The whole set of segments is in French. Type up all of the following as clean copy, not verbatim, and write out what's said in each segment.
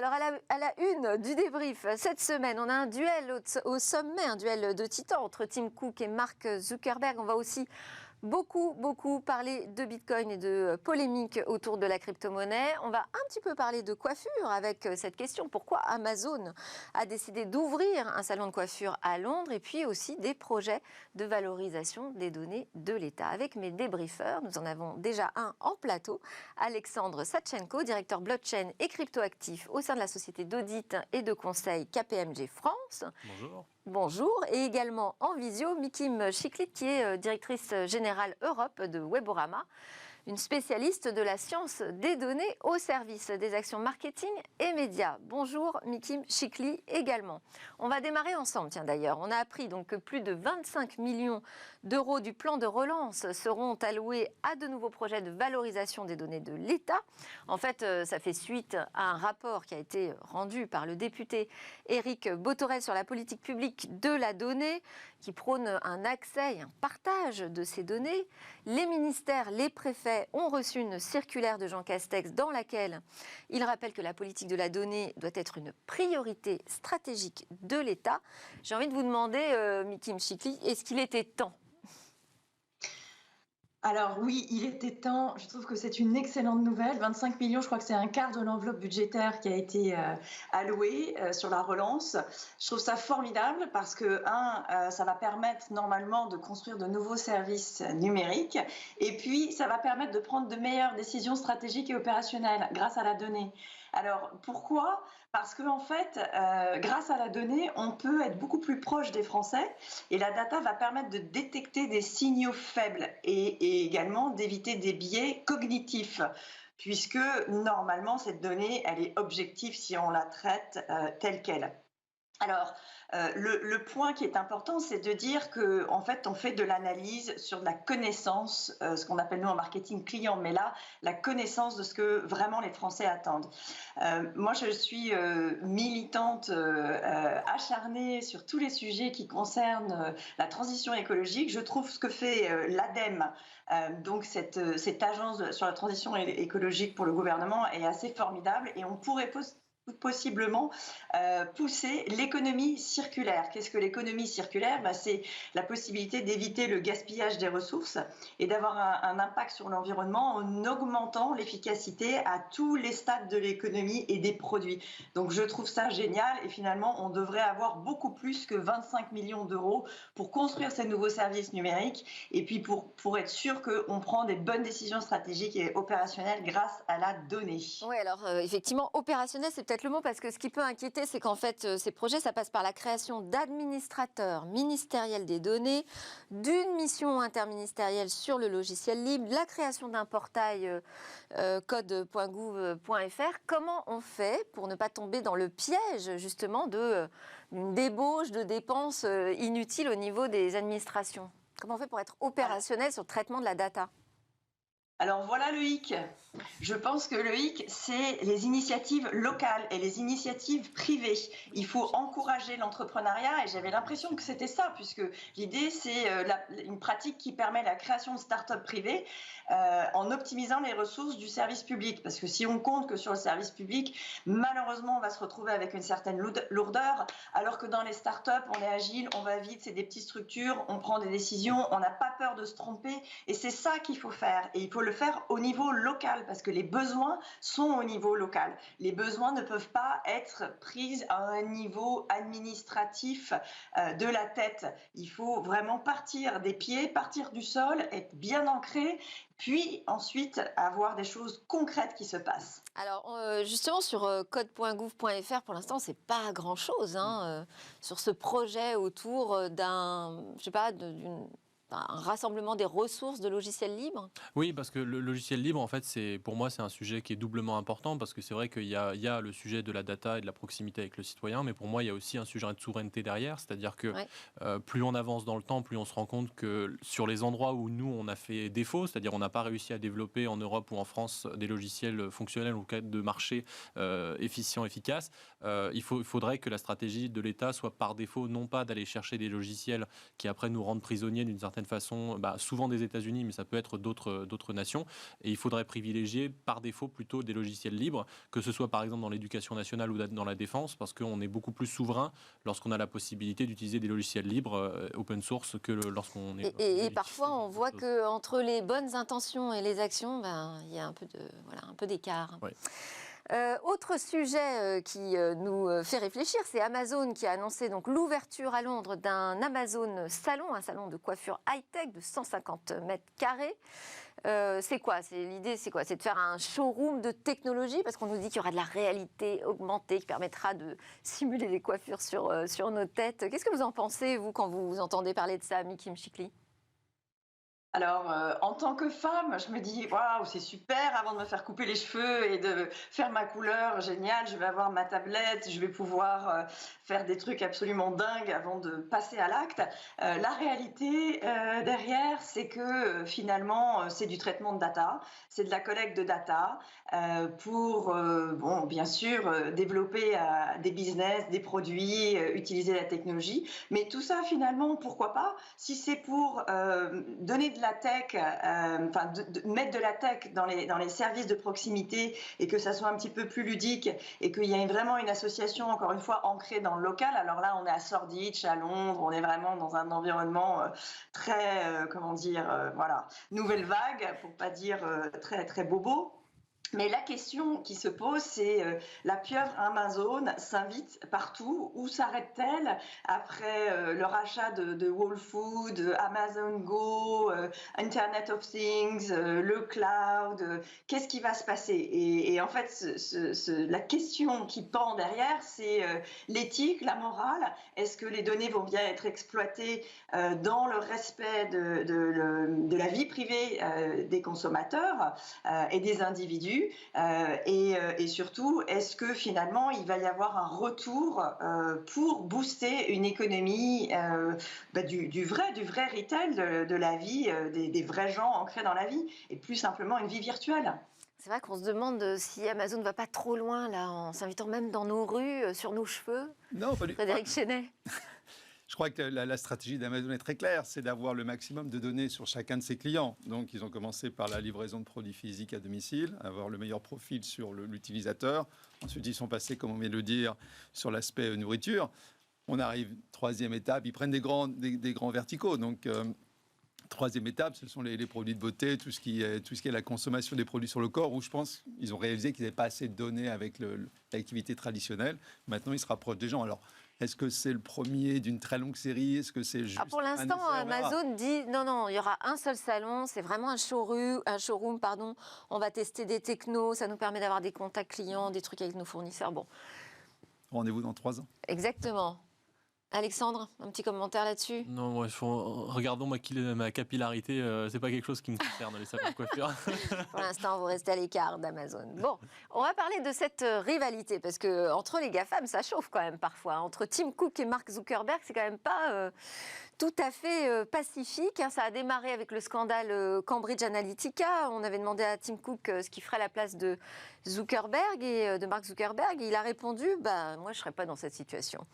Alors, à la une du débrief, cette semaine, on a un duel au sommet, un duel de titans entre Tim Cook et Mark Zuckerberg. On va aussi beaucoup parler de Bitcoin et de polémiques autour de la crypto-monnaie. On va un petit peu parler de coiffure avec cette question. Pourquoi Amazon a décidé d'ouvrir un salon de coiffure à Londres? Et puis aussi des projets de valorisation des données de l'État. Avec mes débriefeurs, nous en avons déjà un en plateau. Alexandre Satchenko, directeur blockchain et cryptoactif au sein de la société d'audit et de conseil KPMG France. Bonjour. Bonjour, et également en visio, Mikim Chiklit, qui est directrice générale Europe de Weborama, une spécialiste de la science des données au service des actions marketing et médias. Bonjour Mikim Chiklit également. On va démarrer ensemble, tiens d'ailleurs. On a appris donc que plus de 25 millions d'euros du plan de relance seront alloués à de nouveaux projets de valorisation des données de l'État. En fait, ça fait suite à un rapport qui a été rendu par le député Éric Bothorel sur la politique publique de la donnée, qui prône un accès et un partage de ces données. Les ministères, les préfets ont reçu une circulaire de Jean Castex dans laquelle il rappelle que la politique de la donnée doit être une priorité stratégique de l'État. J'ai envie de vous demander, Mikim Chiklit, est-ce qu'il était temps ? Alors oui, il était temps. Je trouve que c'est une excellente nouvelle. 25 millions, je crois que c'est un quart de l'enveloppe budgétaire qui a été allouée sur la relance. Je trouve ça formidable parce que, ça va permettre normalement de construire de nouveaux services numériques et puis ça va permettre de prendre de meilleures décisions stratégiques et opérationnelles grâce à la donnée. Alors pourquoi ? Parce qu'en fait, grâce à la donnée, on peut être beaucoup plus proche des Français et la data va permettre de détecter des signaux faibles et également d'éviter des biais cognitifs. Puisque normalement, cette donnée, elle est objective si on la traite telle qu'elle. Alors, le point qui est important, c'est de dire que, en fait, on fait de l'analyse sur de la connaissance, ce qu'on appelle nous en marketing client, mais là, la connaissance de ce que vraiment les Français attendent. Moi, je suis militante acharnée sur tous les sujets qui concernent la transition écologique. Je trouve ce que fait l'ADEME, donc cette agence sur la transition écologique pour le gouvernement, est assez formidable et on pourrait possiblement pousser l'économie circulaire. Qu'est-ce que l'économie circulaire ? C'est la possibilité d'éviter le gaspillage des ressources et d'avoir un impact sur l'environnement en augmentant l'efficacité à tous les stades de l'économie et des produits. Donc je trouve ça génial et finalement on devrait avoir beaucoup plus que 25 millions d'euros pour construire ces nouveaux services numériques et puis pour être sûr qu'on prend des bonnes décisions stratégiques et opérationnelles grâce à la donnée. Oui, alors effectivement, opérationnel, c'est peut-être le mot, parce que ce qui peut inquiéter, c'est qu'en fait, ces projets, ça passe par la création d'administrateurs ministériels des données, d'une mission interministérielle sur le logiciel libre, la création d'un portail code.gouv.fr. Comment on fait pour ne pas tomber dans le piège, justement, d'une débauche de dépenses inutiles au niveau des administrations ? Comment on fait pour être opérationnel sur le traitement de la data ? Alors voilà le hic. Je pense que le hic, c'est les initiatives locales et les initiatives privées. Il faut encourager l'entrepreneuriat et j'avais l'impression que c'était ça, puisque l'idée, c'est une pratique qui permet la création de start-up privées en optimisant les ressources du service public. Parce que si on compte que sur le service public, malheureusement, on va se retrouver avec une certaine lourdeur, alors que dans les start-up, on est agile, on va vite, c'est des petites structures, on prend des décisions, on n'a pas peur de se tromper et c'est ça qu'il faut faire. Et il faut le faire au niveau local parce que les besoins sont au niveau local. Les besoins ne peuvent pas être pris à un niveau administratif de la tête. Il faut vraiment partir des pieds, partir du sol, être bien ancré, puis ensuite avoir des choses concrètes qui se passent. Alors justement sur code.gouv.fr, pour l'instant, c'est pas grand-chose sur ce projet autour d'un rassemblement des ressources de logiciels libres. Oui, parce que le logiciel libre, en fait, pour moi, c'est un sujet qui est doublement important parce que c'est vrai qu'il y a le sujet de la data et de la proximité avec le citoyen, mais pour moi, il y a aussi un sujet de souveraineté derrière, c'est-à-dire que plus on avance dans le temps, plus on se rend compte que sur les endroits où nous, on a fait défaut, c'est-à-dire on n'a pas réussi à développer en Europe ou en France des logiciels fonctionnels ou de marché efficients, efficaces, il faudrait que la stratégie de l'État soit par défaut non pas d'aller chercher des logiciels qui après nous rendent prisonniers d'une certaine certaine façon, souvent des États-Unis, mais ça peut être d'autres nations. Et il faudrait privilégier par défaut plutôt des logiciels libres, que ce soit par exemple dans l'éducation nationale ou dans la défense, parce qu'on est beaucoup plus souverain lorsqu'on a la possibilité d'utiliser des logiciels libres, open source, que lorsqu'on est... Et parfois, on voit qu'entre les bonnes intentions et les actions, il y a un peu d'écart. Ouais. Autre sujet qui nous fait réfléchir, c'est Amazon qui a annoncé donc l'ouverture à Londres d'un Amazon Salon, un salon de coiffure high-tech de 150 mètres carrés. L'idée, c'est quoi? C'est de faire un showroom de technologie, parce qu'on nous dit qu'il y aura de la réalité augmentée qui permettra de simuler des coiffures sur nos têtes. Qu'est-ce que vous en pensez, vous, quand vous entendez parler de ça, Mikim Chikli? Alors, en tant que femme, je me dis: «Waouh, c'est super, avant de me faire couper les cheveux et de faire ma couleur, génial, je vais avoir ma tablette, je vais pouvoir, faire des trucs absolument dingues avant de passer à l'acte». La réalité, derrière, c'est que, finalement, c'est du traitement de data, c'est de la collecte de data, pour, bien sûr, développer, des business, des produits, utiliser la technologie. Mais tout ça, finalement, pourquoi pas? Si c'est pour, donner de la tech, mettre de la tech dans les services de proximité et que ça soit un petit peu plus ludique et qu'il y ait vraiment une association, encore une fois, ancrée dans le local. Alors là, on est à Shoreditch, à Londres, on est vraiment dans un environnement très, nouvelle vague, pour pas dire très, très bobo. Mais la question qui se pose, c'est la pieuvre Amazon s'invite partout. Où s'arrête-t-elle après le rachat de Whole Foods, Amazon Go, Internet of Things, le cloud? Qu'est-ce qui va se passer? Et en fait, la question qui pend derrière, c'est l'éthique, la morale. Est-ce que les données vont bien être exploitées dans le respect de la vie privée des consommateurs et des individus? Et surtout, est-ce que finalement il va y avoir un retour pour booster une économie du vrai retail, de la vie, des vrais gens ancrés dans la vie, et plus simplement une vie virtuelle? C'est vrai qu'on se demande si Amazon ne va pas trop loin, là, en s'invitant même dans nos rues, sur nos cheveux. Non, pas du tout. Frédéric Chenet. Je crois que la stratégie d'Amazon est très claire, c'est d'avoir le maximum de données sur chacun de ses clients. Donc, ils ont commencé par la livraison de produits physiques à domicile, avoir le meilleur profil sur l'utilisateur. Ensuite, ils sont passés, comme on vient de le dire, sur l'aspect nourriture. On arrive, troisième étape, ils prennent des grands verticaux. Donc, troisième étape, ce sont les produits de beauté, tout ce qui est la consommation des produits sur le corps, où je pense qu'ils ont réalisé qu'ils n'avaient pas assez de données avec l'activité traditionnelle. Maintenant, ils se rapprochent des gens. Alors, est-ce que c'est le premier d'une très longue série? Est-ce que c'est juste pour l'instant, Amazon dit non, il y aura un seul salon, c'est vraiment un showroom, on va tester des technos, ça nous permet d'avoir des contacts clients, des trucs avec nos fournisseurs. Bon. Rendez-vous dans 3 ans. Exactement. Alexandre, un petit commentaire là-dessus? Non, regardons ma capillarité, c'est pas quelque chose qui me concerne, les salons de coiffure. Pour l'instant, vous restez à l'écart d'Amazon. Bon, on va parler de cette rivalité, parce que entre les GAFAM, ça chauffe quand même parfois. Entre Tim Cook et Mark Zuckerberg, c'est quand même pas tout à fait pacifique. Ça a démarré avec le scandale Cambridge Analytica. On avait demandé à Tim Cook ce qu'il ferait à la place de Zuckerberg et de Mark Zuckerberg. Et il a répondu, moi je serais pas dans cette situation.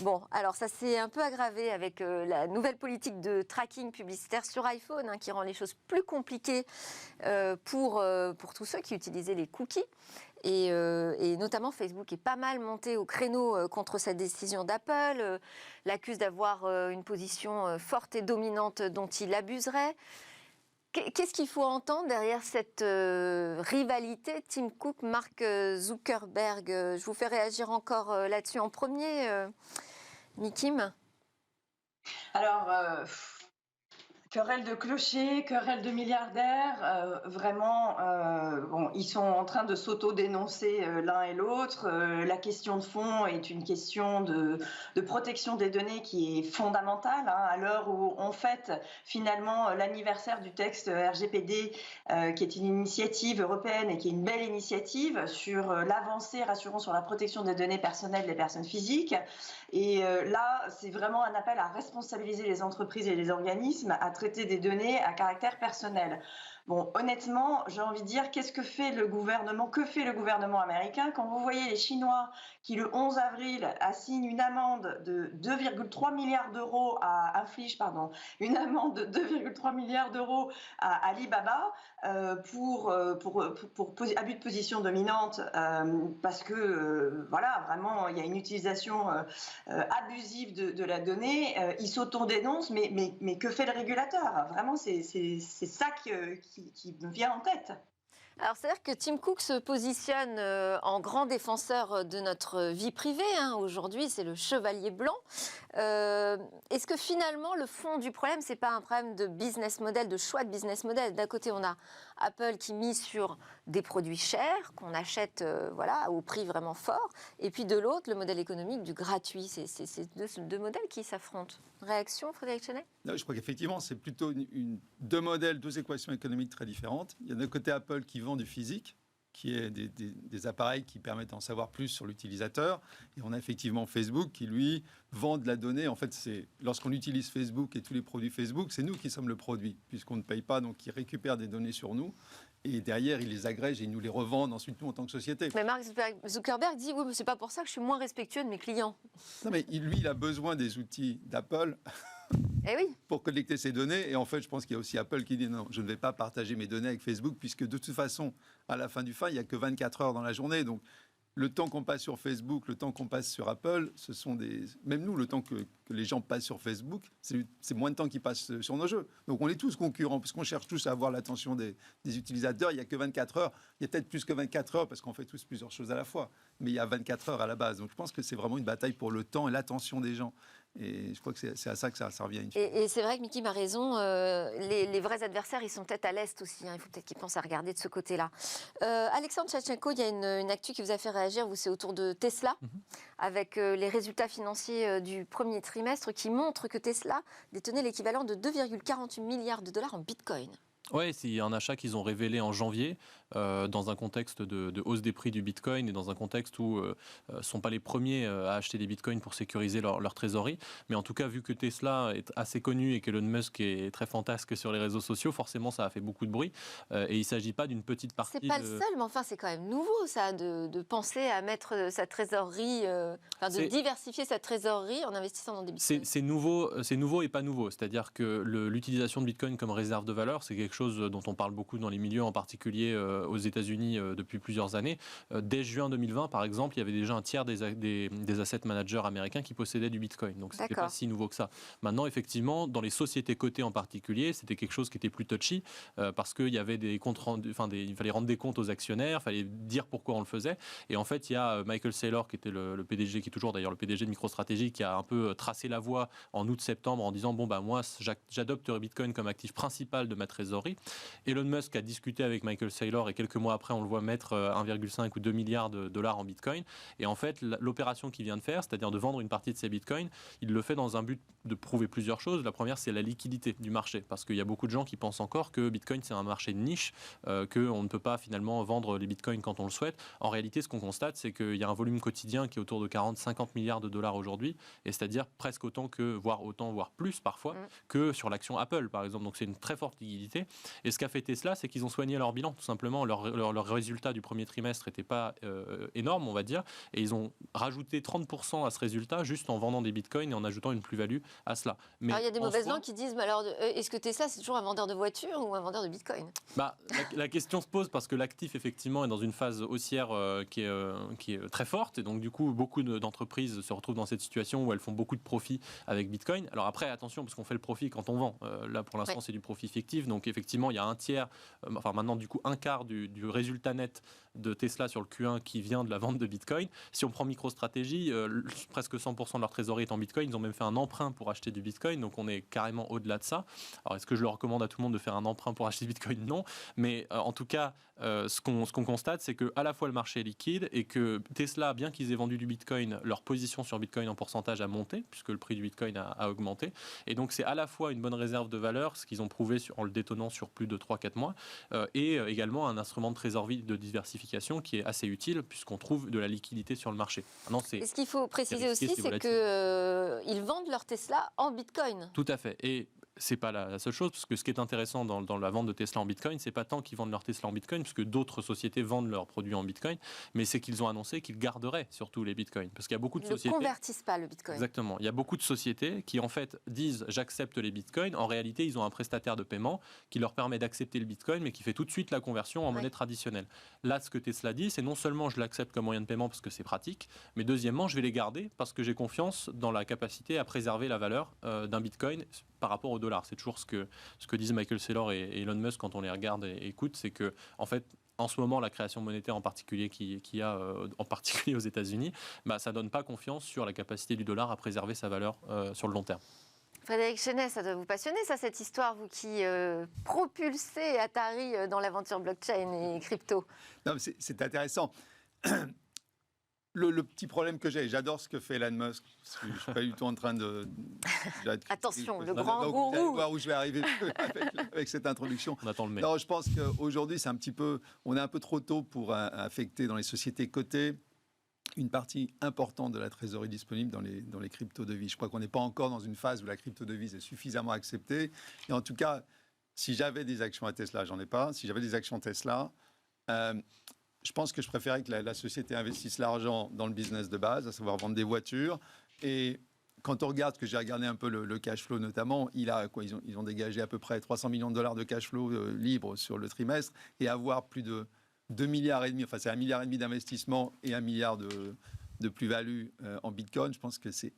Bon, alors ça s'est un peu aggravé avec la nouvelle politique de tracking publicitaire sur iPhone, qui rend les choses plus compliquées pour tous ceux qui utilisaient les cookies. Et notamment Facebook est pas mal monté au créneau contre cette décision d'Apple, l'accuse d'avoir une position forte et dominante dont il abuserait. Qu'est-ce qu'il faut entendre derrière cette rivalité Tim Cook, Mark Zuckerberg? Je vous fais réagir encore là-dessus en premier, Mikim. Alors, querelle de clochers, querelle de milliardaires, vraiment, ils sont en train de s'auto-dénoncer l'un et l'autre. La question de fond est une question de protection des données qui est fondamentale, à l'heure où on fête finalement l'anniversaire du texte RGPD, qui est une initiative européenne et qui est une belle initiative sur l'avancée rassurant sur la protection des données personnelles des personnes physiques. Et là, c'est vraiment un appel à responsabiliser les entreprises et les organismes à traiter des données à caractère personnel. Bon, honnêtement, j'ai envie de dire, qu'est-ce que fait le gouvernement américain quand vous voyez les Chinois qui, le 11 avril, assignent une amende de 2,3 milliards d'euros une amende de 2,3 milliards d'euros à Alibaba pour abus de position dominante parce que, voilà, vraiment, il y a une utilisation abusive de la donnée. Ils s'auto-dénoncent, mais que fait le régulateur? Vraiment, c'est ça qui me vient en tête. Alors, c'est-à-dire que Tim Cook se positionne en grand défenseur de notre vie privée. Aujourd'hui, c'est le chevalier blanc. Est-ce que finalement, le fond du problème, c'est pas un problème de business model, de choix de business model? D'un côté, on a Apple qui mise sur des produits chers, qu'on achète au prix vraiment fort. Et puis de l'autre, le modèle économique du gratuit. C'est deux modèles qui s'affrontent. Réaction, Frédéric Chenet? Non, je crois qu'effectivement, c'est plutôt deux modèles, deux équations économiques très différentes. Il y a d'un côté Apple qui vend du physique, qui est des appareils qui permettent d'en savoir plus sur l'utilisateur. Et on a effectivement Facebook qui, lui, vend de la donnée. En fait, lorsqu'on utilise Facebook et tous les produits Facebook, c'est nous qui sommes le produit, puisqu'on ne paye pas, donc ils récupèrent des données sur nous. Et derrière, ils les agrègent et ils nous les revendent ensuite, nous, en tant que société. Mais Mark Zuckerberg dit, oui, mais c'est pas pour ça que je suis moins respectueux de mes clients. Non, mais lui, il a besoin des outils d'Apple pour collecter ses données. Et en fait, je pense qu'il y a aussi Apple qui dit, non, je ne vais pas partager mes données avec Facebook, puisque de toute façon, à la fin du il n'y a que 24 heures dans la journée. Donc, le temps qu'on passe sur Facebook, le temps qu'on passe sur Apple, ce sont même nous, le temps que les gens passent sur Facebook, c'est moins de temps qu'ils passent sur nos jeux. Donc on est tous concurrents, parce qu'on cherche tous à avoir l'attention des utilisateurs. Il n'y a que 24 heures. Il y a peut-être plus que 24 heures, parce qu'on fait tous plusieurs choses à la fois. Mais il y a 24 heures à la base. Donc je pense que c'est vraiment une bataille pour le temps et l'attention des gens. Et je crois que c'est à ça que ça revient. Et c'est vrai que Mickey m'a raison, les vrais adversaires, ils sont peut-être à l'Est aussi. Il faut peut-être qu'ils pensent à regarder de ce côté-là. Alexandre Tchatchenko, il y a une actu qui vous a fait réagir, c'est autour de Tesla, avec les résultats financiers du premier trimestre qui montrent que Tesla détenait l'équivalent de 2,48 milliards de dollars en bitcoin. Oui, c'est un achat qu'ils ont révélé en janvier, dans un contexte de hausse des prix du bitcoin et dans un contexte où ils ne sont pas les premiers à acheter des bitcoins pour sécuriser leur trésorerie. Mais en tout cas, vu que Tesla est assez connu et qu'Elon Musk est très fantasque sur les réseaux sociaux, forcément, ça a fait beaucoup de bruit. Et il ne s'agit pas d'une petite partie. C'est pas le seul, mais enfin, c'est quand même nouveau, ça, de penser à mettre sa trésorerie, de diversifier sa trésorerie en investissant dans des bitcoins. C'est nouveau et pas nouveau. C'est-à-dire que l'utilisation de bitcoin comme réserve de valeur, c'est quelque chose dont on parle beaucoup dans les milieux, en particulier aux États-Unis depuis plusieurs années. Dès juin 2020, par exemple, il y avait déjà un tiers des asset managers américains qui possédaient du bitcoin. Donc, ce n'était pas si nouveau que ça. Maintenant, effectivement, dans les sociétés cotées en particulier, c'était quelque chose qui était plus touchy parce qu'il y avait des comptes rendus, il fallait rendre des comptes aux actionnaires, il fallait dire pourquoi on le faisait. Et en fait, il y a Michael Saylor, qui était le PDG, qui est toujours d'ailleurs le PDG de MicroStrategy, qui a un peu tracé la voie en août-septembre en disant moi, j'adopte le bitcoin comme actif principal de ma trésorerie. Elon Musk a discuté avec Michael Saylor et quelques mois après, on le voit mettre 1,5 ou 2 milliards de dollars en bitcoin. Et en fait, l'opération qu'il vient de faire, c'est-à-dire de vendre une partie de ses bitcoins, il le fait dans un but de prouver plusieurs choses. La première, c'est la liquidité du marché, parce qu'il y a beaucoup de gens qui pensent encore que bitcoin, c'est un marché de niche, qu'on ne peut pas finalement vendre les bitcoins quand on le souhaite. En réalité, ce qu'on constate, c'est qu'il y a un volume quotidien qui est autour de 40-50 milliards de dollars aujourd'hui, et c'est-à-dire presque autant voire plus parfois, que sur l'action Apple, par exemple. Donc c'est une très forte liquidité. Et ce qu'a fait Tesla, c'est qu'ils ont soigné leur bilan, tout simplement. Leur résultat du premier trimestre n'était pas énorme, on va dire, et ils ont rajouté 30% à ce résultat juste en vendant des bitcoins et en ajoutant une plus-value à cela. Mais alors, il y a des mauvaises langues qui disent, mais alors, est-ce que Tesla, c'est toujours un vendeur de voitures ou un vendeur de bitcoin? La question se pose parce que l'actif, effectivement, est dans une phase haussière qui est très forte, et donc du coup, beaucoup d'entreprises se retrouvent dans cette situation où elles font beaucoup de profits avec bitcoin. Alors après, attention, parce qu'on fait le profit quand on vend. Là, pour l'instant, c'est du profit fictif, donc effectivement, il y a un tiers, maintenant du coup un quart du résultat net de Tesla sur le Q1 qui vient de la vente de Bitcoin. Si on prend MicroStrategy, presque 100% de leur trésorerie est en Bitcoin. Ils ont même fait un emprunt pour acheter du Bitcoin, donc on est carrément au-delà de ça. Alors est-ce que je le recommande à tout le monde de faire un emprunt pour acheter du Bitcoin? Non, mais en tout cas, ce qu'on constate, c'est que à la fois le marché est liquide et que Tesla, bien qu'ils aient vendu du Bitcoin, leur position sur Bitcoin en pourcentage a monté, puisque le prix du Bitcoin a augmenté. Et donc c'est à la fois une bonne réserve de valeur, ce qu'ils ont prouvé en le détonnant sur plus de 3-4 mois, et également un instrument de trésorerie de diversification qui est assez utile puisqu'on trouve de la liquidité sur le marché. Et ce qu'il faut préciser aussi, c'est qu'ils vendent leur Tesla en Bitcoin. Tout à fait. Et c'est pas la seule chose, parce que ce qui est intéressant dans la vente de Tesla en Bitcoin, c'est pas tant qu'ils vendent leur Tesla en Bitcoin, parce que d'autres sociétés vendent leurs produits en Bitcoin, mais c'est qu'ils ont annoncé qu'ils garderaient surtout les Bitcoins. Parce qu'il y a beaucoup de sociétés... Ils ne convertissent pas le Bitcoin. Exactement. Il y a beaucoup de sociétés qui, en fait, disent « j'accepte les Bitcoins ». En réalité, ils ont un prestataire de paiement qui leur permet d'accepter le Bitcoin, mais qui fait tout de suite la conversion en monnaie traditionnelle. Là, ce que Tesla dit, c'est non seulement je l'accepte comme moyen de paiement parce que c'est pratique, mais deuxièmement, je vais les garder parce que j'ai confiance dans la capacité à préserver la valeur d'un Bitcoin par rapport au dollar. C'est toujours ce que disent Michael Saylor et Elon Musk quand on les regarde et écoute, c'est que en fait, en ce moment, la création monétaire en particulier qu'il y a en particulier aux États-Unis, ça donne pas confiance sur la capacité du dollar à préserver sa valeur sur le long terme. Frédéric Chenet, ça doit vous passionner, ça, cette histoire, vous qui propulsez Atari dans l'aventure blockchain et crypto. Non, c'est intéressant. Le petit problème que j'ai, j'adore ce que fait Elon Musk. Je ne suis pas du tout en train de... Attention, le grand gourou. Vous allez voir où je vais arriver avec cette introduction. On attend le mai. Non, je pense qu'aujourd'hui, c'est un petit peu... On est un peu trop tôt pour affecter dans les sociétés cotées une partie importante de la trésorerie disponible dans les crypto-devises. Je crois qu'on n'est pas encore dans une phase où la crypto-devise est suffisamment acceptée. Et en tout cas, si j'avais des actions à Tesla, j'en ai pas. Si j'avais des actions Tesla... je pense que je préférais que la société investisse l'argent dans le business de base, à savoir vendre des voitures. Et quand on regarde, que j'ai regardé un peu le cash flow notamment, ils ont dégagé à peu près 300 millions de dollars de cash flow libre sur le trimestre et avoir plus de 2,5 milliards, enfin c'est 1,5 milliard d'investissement et 1 milliard de plus-value en Bitcoin. Je pense que c'est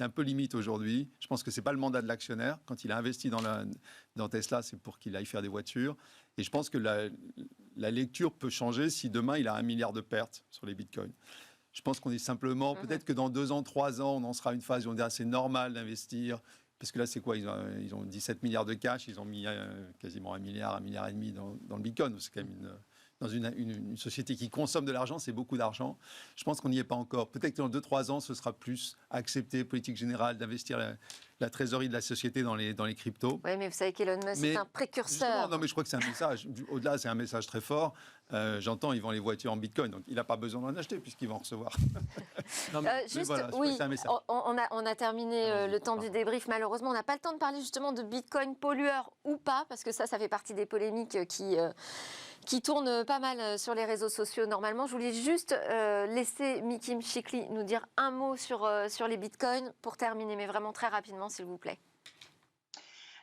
un peu limite aujourd'hui. Je pense que ce n'est pas le mandat de l'actionnaire. Quand il a investi dans Tesla, c'est pour qu'il aille faire des voitures. Et je pense que la lecture peut changer si demain, il a 1 milliard de pertes sur les bitcoins. Je pense qu'on est simplement... Peut-être que dans 2 ans, 3 ans, on en sera à une phase où on dira c'est normal d'investir. Parce que là, c'est quoi ils ont 17 milliards de cash. Ils ont mis quasiment 1 milliard, 1,5 milliard dans le bitcoin. C'est quand même dans une société qui consomme de l'argent, c'est beaucoup d'argent. Je pense qu'on n'y est pas encore. Peut-être que dans 2-3 ans, ce sera plus accepté, politique générale, d'investir la trésorerie de la société dans les cryptos. Oui, mais vous savez qu'Elon Musk est un précurseur. Non, mais je crois que c'est un message. Au-delà, c'est un message très fort. J'entends, ils vendent les voitures en Bitcoin, donc il n'a pas besoin d'en acheter puisqu'il va en recevoir. Non, mais voilà, oui, c'est un message. On a terminé le temps du débrief. Malheureusement, on n'a pas le temps de parler justement de Bitcoin pollueur ou pas, parce que ça fait partie des polémiques qui tournent pas mal sur les réseaux sociaux normalement. Je voulais juste laisser Mikim Chikli nous dire un mot sur les bitcoins pour terminer, mais vraiment très rapidement, s'il vous plaît.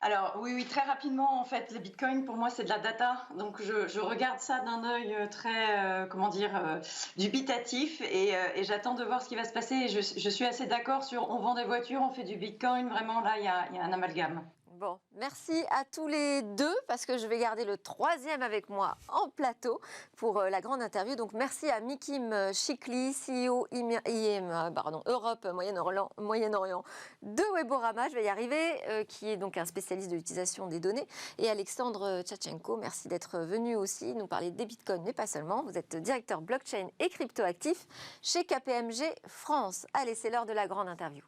Alors oui, très rapidement, en fait, les bitcoins, pour moi, c'est de la data. Donc, je regarde ça d'un œil très, dubitatif et j'attends de voir ce qui va se passer. Et je suis assez d'accord sur on vend des voitures, on fait du bitcoin. Vraiment, là, il y a un amalgame. Bon, merci à tous les deux, parce que je vais garder le troisième avec moi en plateau pour la grande interview. Donc, merci à Mikim Chikli, CEO Europe, Moyen-Orient de Weborama, je vais y arriver, qui est donc un spécialiste de l'utilisation des données, et Alexandre Tchatchenko, merci d'être venu aussi nous parler des bitcoins, mais pas seulement. Vous êtes directeur blockchain et crypto actif chez KPMG France. Allez, c'est l'heure de la grande interview.